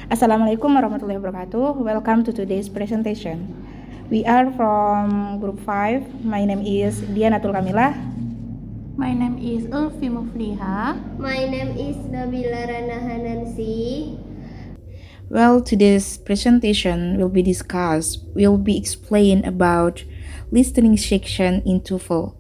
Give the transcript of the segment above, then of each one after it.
Assalamualaikum warahmatullahi wabarakatuh. Welcome to today's presentation. We are from group 5. My name is Dianatul Kamilah. My name is Ulfi Mufliha. My name is Nabila Rana Hanansi. Well, today's presentation will be explained about listening section in TOEFL.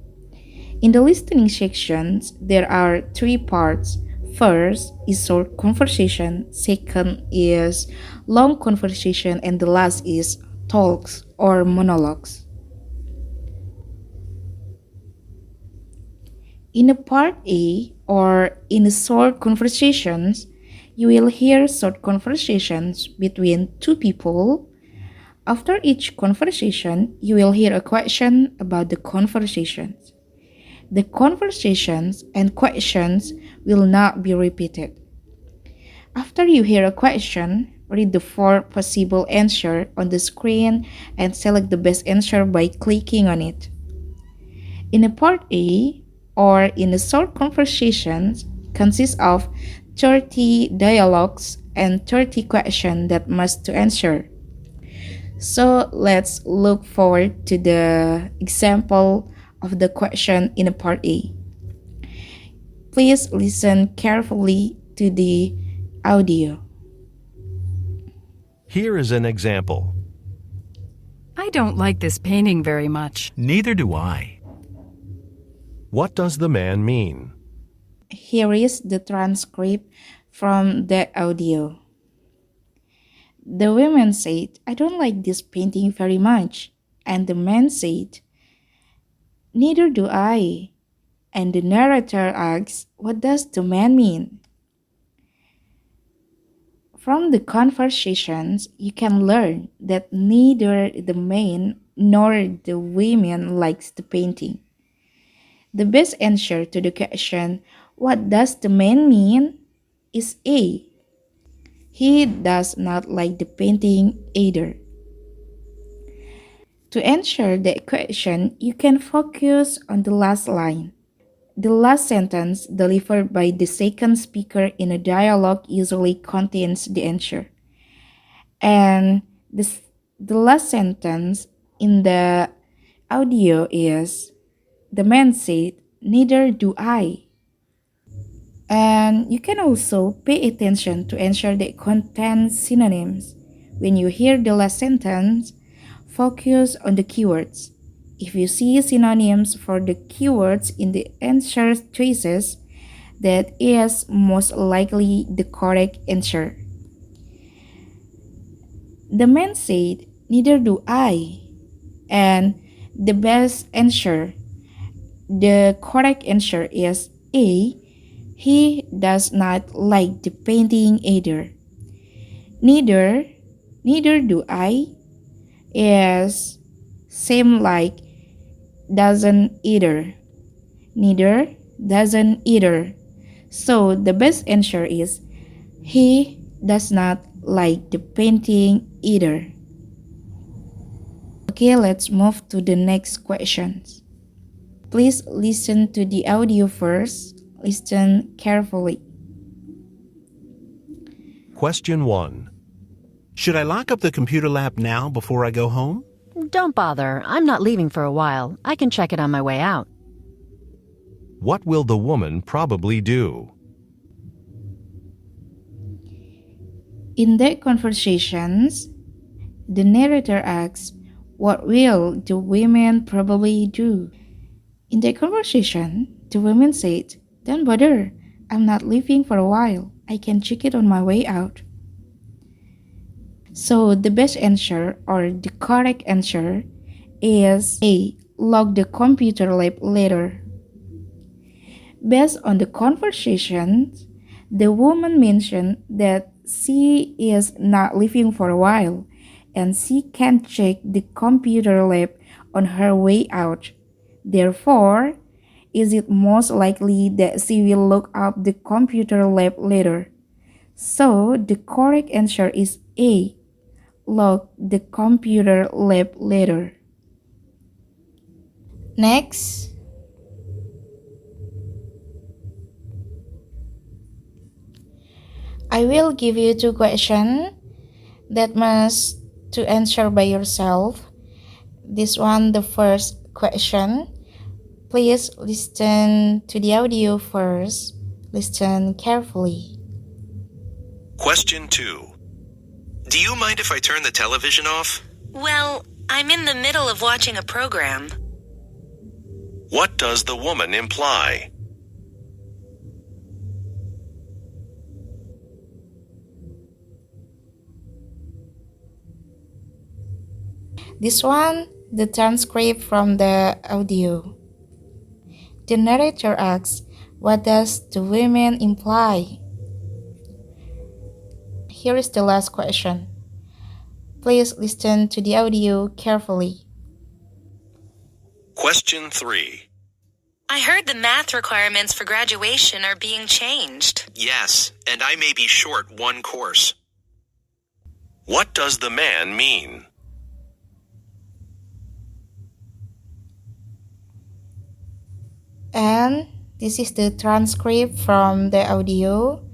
In the listening sections, there are 3 parts. First is short conversation, second is long conversation, and the last is talks or monologues. In a part A or in the short conversations, you will hear short conversations between 2 people. After each conversation, you will hear a question about the conversations. The conversations and questions will not be repeated. After you hear a question, read the 4 possible answers on the screen and select the best answer by clicking on it. In a part A or in a short conversations consists of 30 dialogues and 30 questions that must to answer. So let's look forward to the example of the question in a part A. Please listen carefully to the audio. Here is an example. I don't like this painting very much. Neither do I. What does the man mean? Here is the transcript from the audio. The woman said, "I don't like this painting very much." And the man said, "Neither do I." And the narrator asks, "What does the man mean?" From the conversations, you can learn that neither the man nor the woman likes the painting. The best answer to the question, "What does the man mean?" is A. He does not like the painting either. To answer the question, you can focus on the last line. The last sentence delivered by the second speaker in a dialogue usually contains the answer. And the last sentence in the audio is, the man said, "Neither do I." And you can also pay attention to answer the content synonyms. When you hear the last sentence, focus on the keywords. If you see synonyms for the keywords in the answer choices, that is most likely the correct answer. The man said, "Neither do I." And the best answer, the correct answer is A. He does not like the painting either. Neither do I is same like doesn't either. Neither doesn't either. So the best answer is he does not like the painting either. Okay, let's move to the next questions. Please listen to the audio first. Listen carefully. Question 1. Should I lock up the computer lab now before I go home? Don't bother. I'm not leaving for a while. I can check it on my way out. What will the woman probably do? In their conversations, the narrator asks, "What will the women probably do?" In their conversation, the woman said, "Don't bother. I'm not leaving for a while. I can check it on my way out." So the best answer or the correct answer is A. Lock the computer lab later. Based on the conversation, the woman mentioned that she is not leaving for a while and she can check the computer lab on her way out. Therefore, is it most likely that she will look up the computer lab later? So the correct answer is A. Lock the computer lab later. Next, I will give you two questions that must to answer by yourself. This one, the first question. Please listen to the audio first. Listen carefully. Question 2. Do you mind if I turn the television off? Well, I'm in the middle of watching a program. What does the woman imply? This one, the transcript from the audio. The narrator asks, what does the woman imply? Here is the last question. Please listen to the audio carefully. Question 3. I heard the math requirements for graduation are being changed. Yes, and I may be short one course. What does the man mean? And this is the transcript from the audio.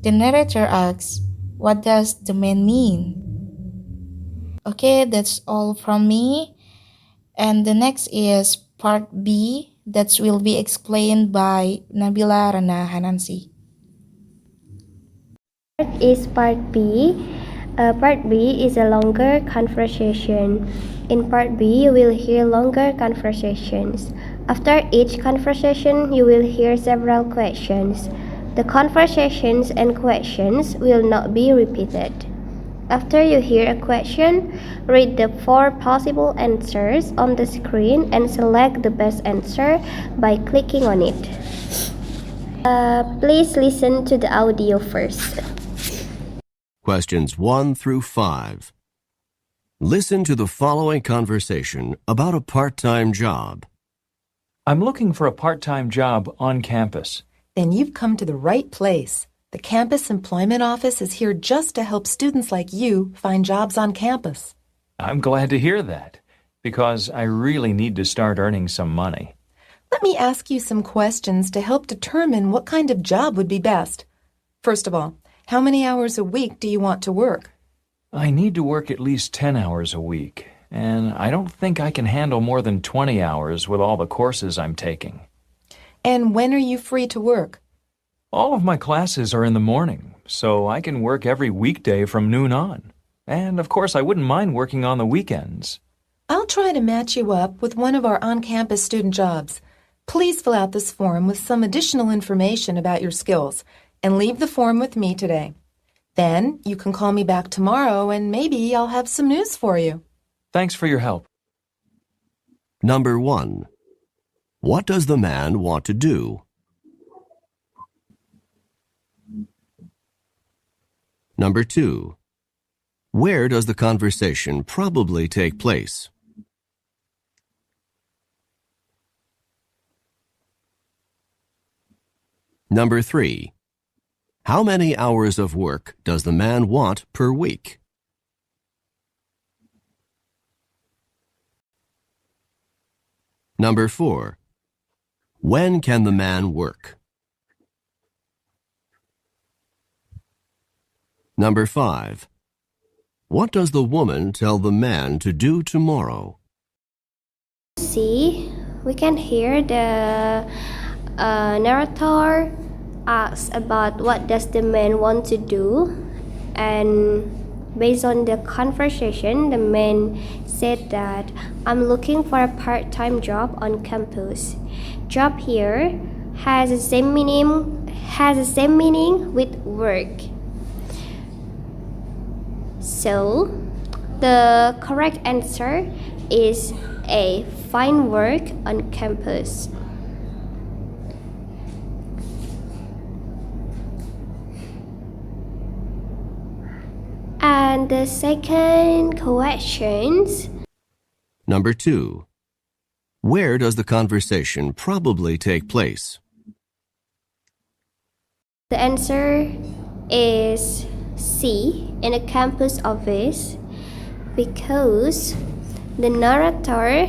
The narrator asks, what does the man mean? Okay, that's all from me. And the next is part B that will be explained by Nabila Rana Hanansi. Is part B. Part B is a longer conversation. In part B, you will hear longer conversations. After each conversation, you will hear several questions. The conversations and questions will not be repeated. After you hear a question, read the 4 possible answers on the screen and select the best answer by clicking on it. Please listen to the audio first. Questions 1 through 5. Listen to the following conversation about a part-time job. I'm looking for a part-time job on campus. Then you've come to the right place. The Campus Employment Office is here just to help students like you find jobs on campus. I'm glad to hear that, because I really need to start earning some money. Let me ask you some questions to help determine what kind of job would be best. First of all, how many hours a week do you want to work? I need to work at least 10 hours a week, and I don't think I can handle more than 20 hours with all the courses I'm taking. And when are you free to work? All of my classes are in the morning, so I can work every weekday from noon on. And of course, I wouldn't mind working on the weekends. I'll try to match you up with one of our on-campus student jobs. Please fill out this form with some additional information about your skills and leave the form with me today. Then you can call me back tomorrow and maybe I'll have some news for you. Thanks for your help. Number 1. What does the man want to do? Number 2. Where does the conversation probably take place? Number 3. How many hours of work does the man want per week? Number 4. When can the man work? Number 5. What does the woman tell the man to do tomorrow? See, we can hear the narrator asks about what does the man want to do, and based on the conversation, the man said that I'm looking for a part-time job on campus. Job here has the same meaning with work. So the correct answer is A. Find work on campus. And the second question. Number 2. Where does the conversation probably take place? The answer is C. In a campus office, because the narrator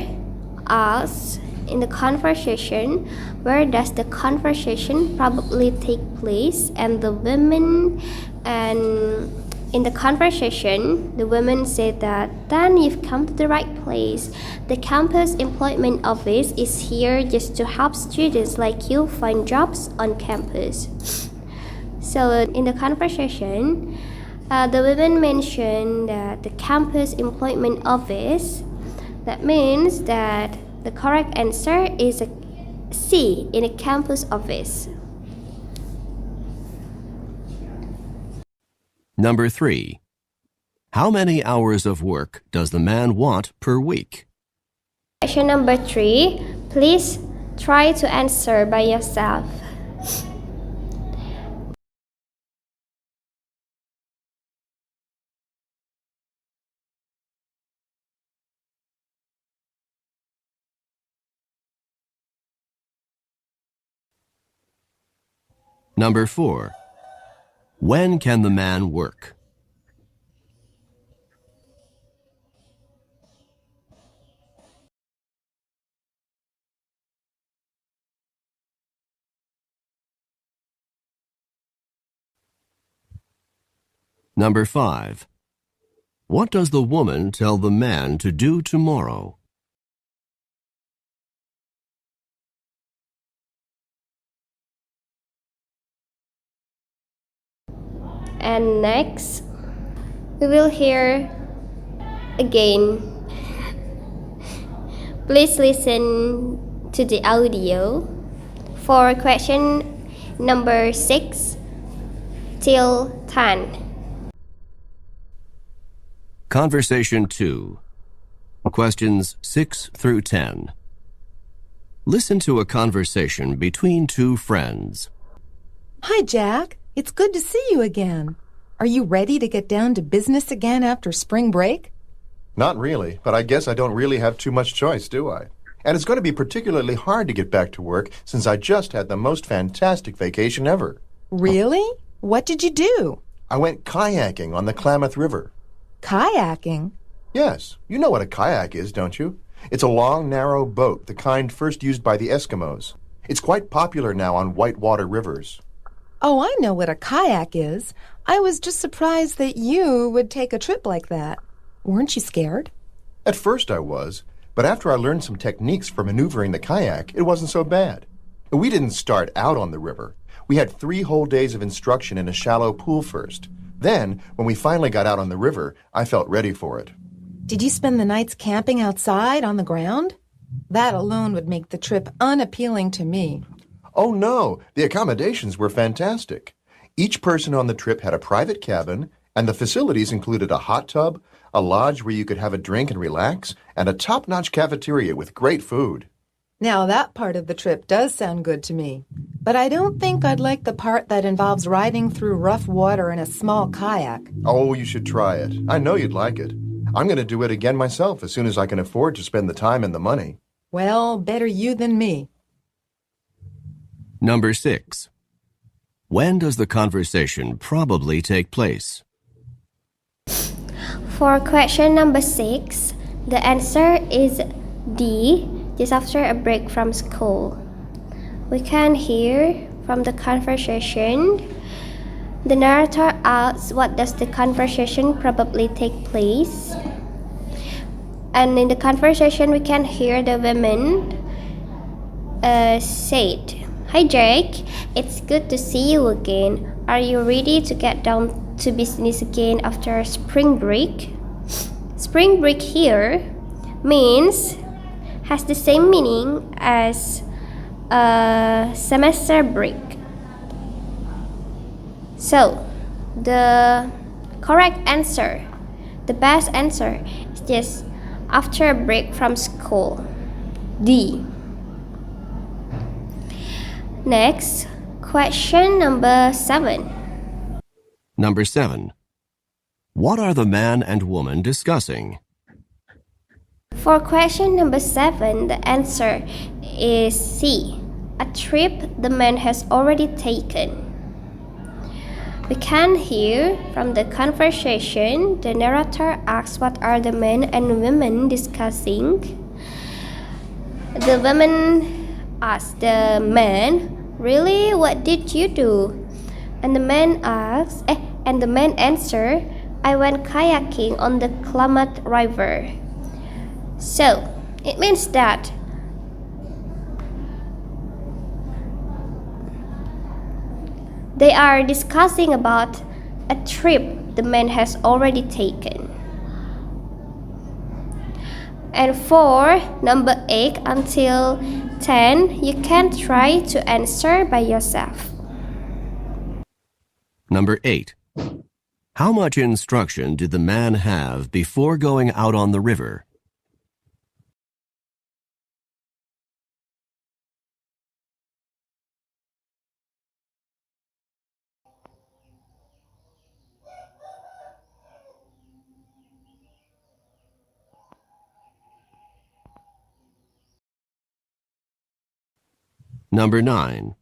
asks in the conversation, where does the conversation probably take place? And in the conversation, the women said that, then you've come to the right place. The campus employment office is here just to help students like you find jobs on campus. So in the conversation, the women mentioned that the campus employment office. That means that the correct answer is a C, in a campus office. Number 3. How many hours of work does the man want per week? Question number 3. Please try to answer by yourself. Number 4. When can the man work? Number 5. What does the woman tell the man to do tomorrow? And next, we will hear again. Please listen to the audio for question number 6 till 10. Conversation 2. Questions 6 through 10. Listen to a conversation between two friends. Hi, Jack. It's good to see you again. Are you ready to get down to business again after spring break? Not really, but I guess I don't really have too much choice, do I? And it's going to be particularly hard to get back to work since I just had the most fantastic vacation ever. Really? What did you do? I went kayaking on the Klamath River. Kayaking? Yes, you know what a kayak is, don't you? It's a long, narrow boat, the kind first used by the Eskimos. It's quite popular now on whitewater rivers. Oh, I know what a kayak is. I was just surprised that you would take a trip like that. Weren't you scared? At first I was, but after I learned some techniques for maneuvering the kayak, it wasn't so bad. We didn't start out on the river. We had 3 whole days of instruction in a shallow pool first. Then, when we finally got out on the river, I felt ready for it. Did you spend the nights camping outside on the ground? That alone would make the trip unappealing to me. Oh no, the accommodations were fantastic. Each person on the trip had a private cabin, and the facilities included a hot tub, a lodge where you could have a drink and relax, and a top-notch cafeteria with great food. Now that part of the trip does sound good to me, but I don't think I'd like the part that involves riding through rough water in a small kayak. Oh, you should try it. I know you'd like it. I'm going to do it again myself as soon as I can afford to spend the time and the money. Well, better you than me. Number 6. When does the conversation probably take place? For question number 6, the answer is D, just after a break from school. We can hear from the conversation. The narrator asks, what does the conversation probably take place? And in the conversation, we can hear the women said, "Hi Jake, it's good to see you again. Are you ready to get down to business again after spring break?" Spring break here has the same meaning as semester break. So, the correct answer, the best answer is just after a break from school. D. Next, question number 7. Number 7. What are the man and woman discussing? For question number 7, the answer is C, a trip the man has already taken. We can hear from the conversation, the narrator asks what are the men and women discussing. The woman asked the man, "Really? What did you do?" And the man answered, "I went kayaking on the Klamath River." So, it means that they are discussing about a trip the man has already taken. And for number 8 until 10, you can try to answer by yourself. Number 8. How much instruction did the man have before going out on the river? Number 9.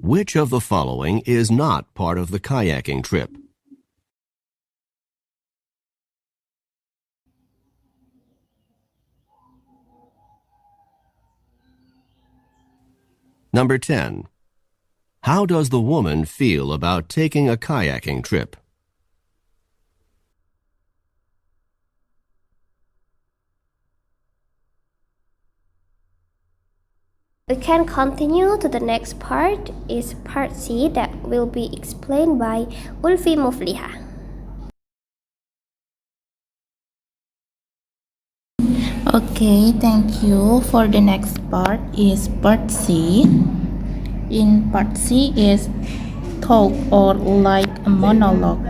Which of the following is not part of the kayaking trip? Number 10. How does the woman feel about taking a kayaking trip? We can continue to the next part, is part C that will be explained by Ulfi Mufliha. Okay, thank you. For the next part is part C. In part C is talk or like a monologue.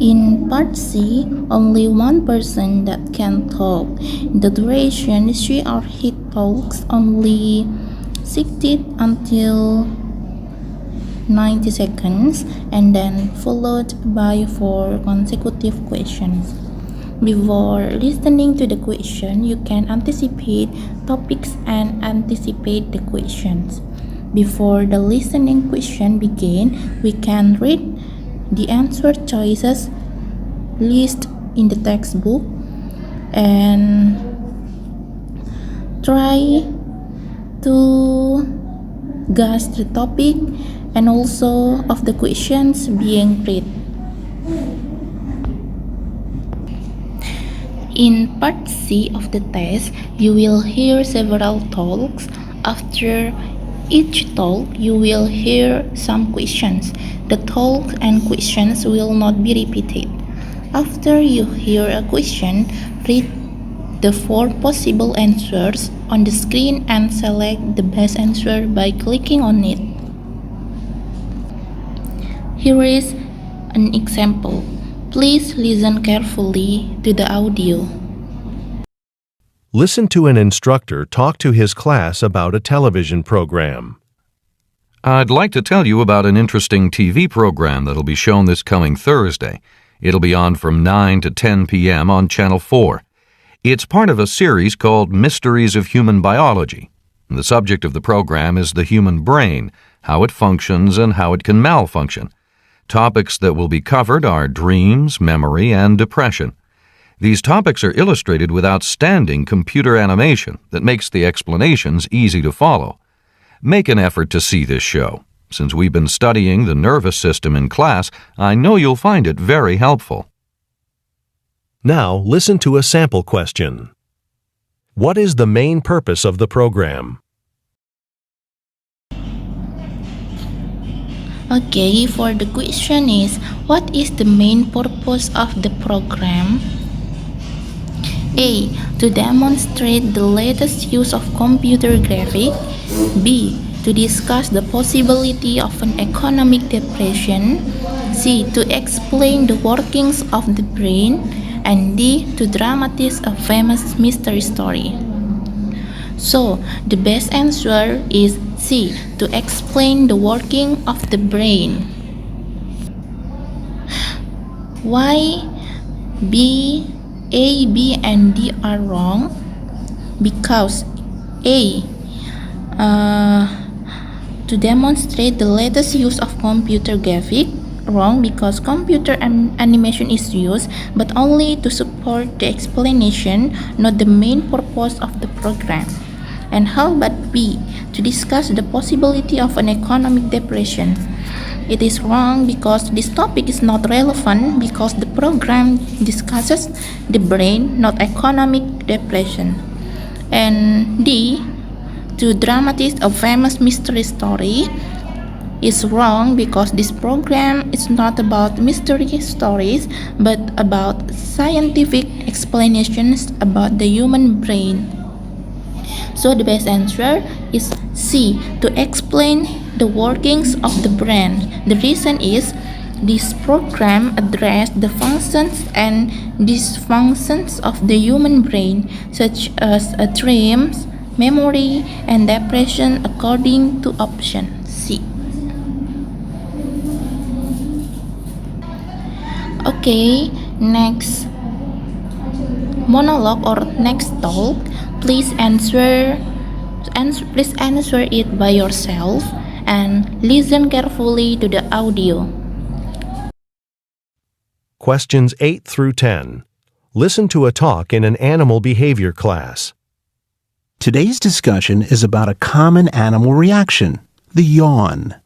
In part C, only one person that can talk. The duration she or he talks only 60 until 90 seconds and then followed by 4 consecutive questions. Before listening to the question, you can anticipate topics and anticipate the questions. Before the listening question begins, we can read the answer choices list in the textbook and try to guess the topic and also of the questions being read. In part C of the test, you will hear several talks. After each talk, you will hear some questions. The talk and questions will not be repeated. After you hear a question, read the 4 possible answers on the screen and select the best answer by clicking on it. Here is an example. Please listen carefully to the audio. Listen to an instructor talk to his class about a television program. I'd like to tell you about an interesting TV program that'll be shown this coming Thursday. It'll be on from 9 to 10 p.m. on Channel 4. It's part of a series called Mysteries of Human Biology. The subject of the program is the human brain, how it functions and how it can malfunction. Topics that will be covered are dreams, memory, and depression. These topics are illustrated with outstanding computer animation that makes the explanations easy to follow. Make an effort to see this show. Since we've been studying the nervous system in class, I know you'll find it very helpful. Now listen to a sample question. What is the main purpose of the program? Okay, for the question is, what is the main purpose of the program? A. To demonstrate the latest use of computer graphics. B. To discuss the possibility of an economic depression. C. To explain the workings of the brain. And D. To dramatize a famous mystery story. So, the best answer is C. To explain the working of the brain. Why A, B, and D are wrong? Because A. To demonstrate the latest use of computer graphics. Wrong because computer animation is used, but only to support the explanation, not the main purpose of the program. And how about B? To discuss the possibility of an economic depression. It is wrong because this topic is not relevant because the program discusses the brain, not economic depression. And D, to dramatize a famous mystery story is wrong because this program is not about mystery stories but about scientific explanations about the human brain. So the best answer is C, to explain the workings of the brain. The reason is this program addressed the functions and dysfunctions of the human brain, such as dreams, memory, and depression according to option C. Okay, next monologue or next talk, please answer it by yourself and listen carefully to the audio. Questions 8 through 10. Listen to a talk in an animal behavior class. Today's discussion is about a common animal reaction, the yawn.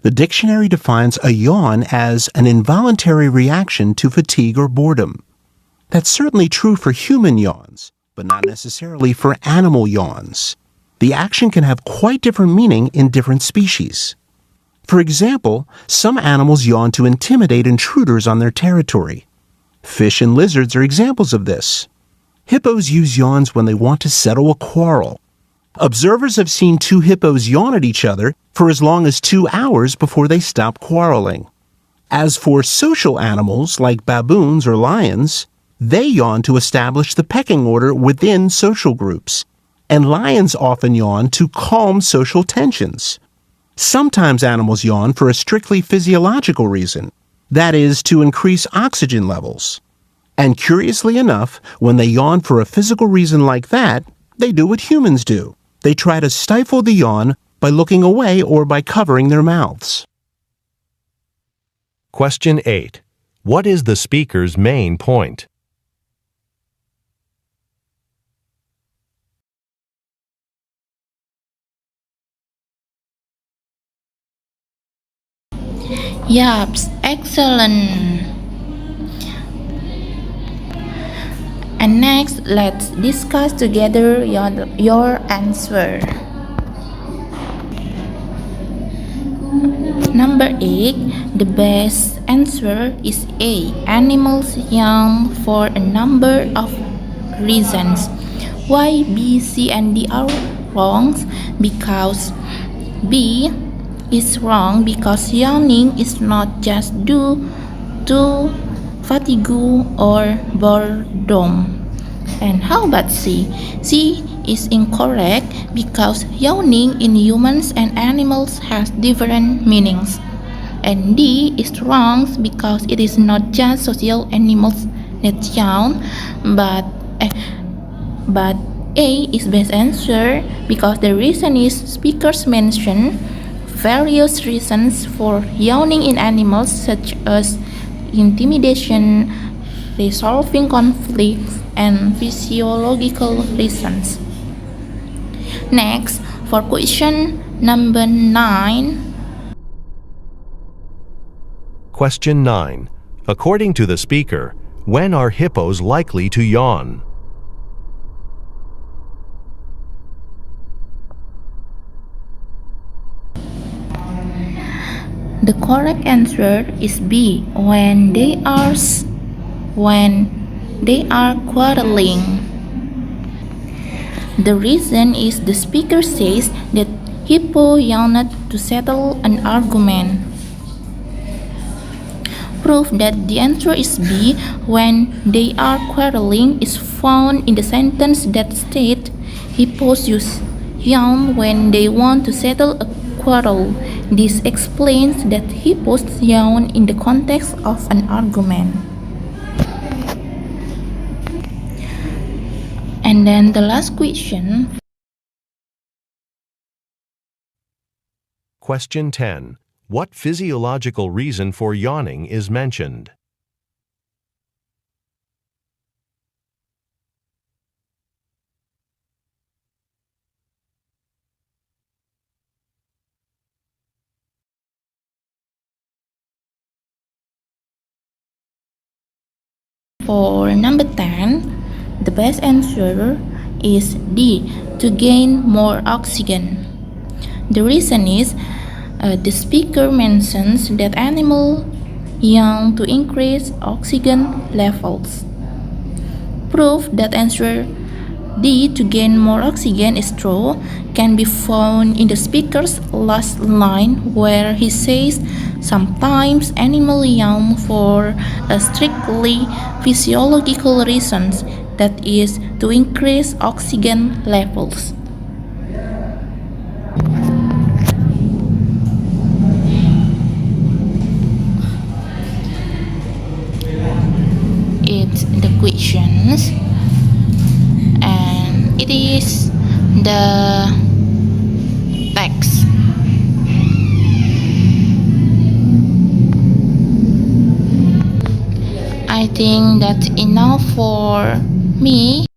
The dictionary defines a yawn as an involuntary reaction to fatigue or boredom. That's certainly true for human yawns, but not necessarily for animal yawns. The action can have quite different meaning in different species. For example, some animals yawn to intimidate intruders on their territory. Fish and lizards are examples of this. Hippos use yawns when they want to settle a quarrel. Observers have seen two hippos yawn at each other for as long as 2 hours before they stop quarreling. As for social animals like baboons or lions, they yawn to establish the pecking order within social groups, and lions often yawn to calm social tensions. Sometimes animals yawn for a strictly physiological reason, that is, to increase oxygen levels. And curiously enough, when they yawn for a physical reason like that, they do what humans do. They try to stifle the yawn by looking away or by covering their mouths. Question 8. What is the speaker's main point? Yaps, excellent. And next, let's discuss together your answer. Number 8, the best answer is A. Animals yawn for a number of reasons. Why B, C, and D are wrong? Because B is wrong because yawning is not just due to fatigue or boredom. And how about C? C is incorrect because yawning in humans and animals has different meanings. And D is wrong because it is not just social animals that yawn, but A is best answer because the reason is speakers mention various reasons for yawning in animals such as intimidation, resolving conflicts, and physiological reasons. Next, for question number 9. Question 9. According to the speaker, when are hippos likely to yawn? The correct answer is B, when they are quarreling. The reason is the speaker says that hippo yawned to settle an argument. Proof that the answer is B, when they are quarreling, is found in the sentence that states hippos use yawn when they want to settle a quarrel. This explains that hippos yawn in the context of an argument. And then the last question. Question 10. What physiological reason for yawning is mentioned? For number 10, the best answer is D, to gain more oxygen. The reason is the speaker mentions that animals yawn to increase oxygen levels. Proof that answer D, to gain more oxygen, is true can be found in the speaker's last line where he says, sometimes animals yawn for strictly physiological reasons, that is, to increase oxygen levels. It's the questions, and it is the text. I think that's enough for me.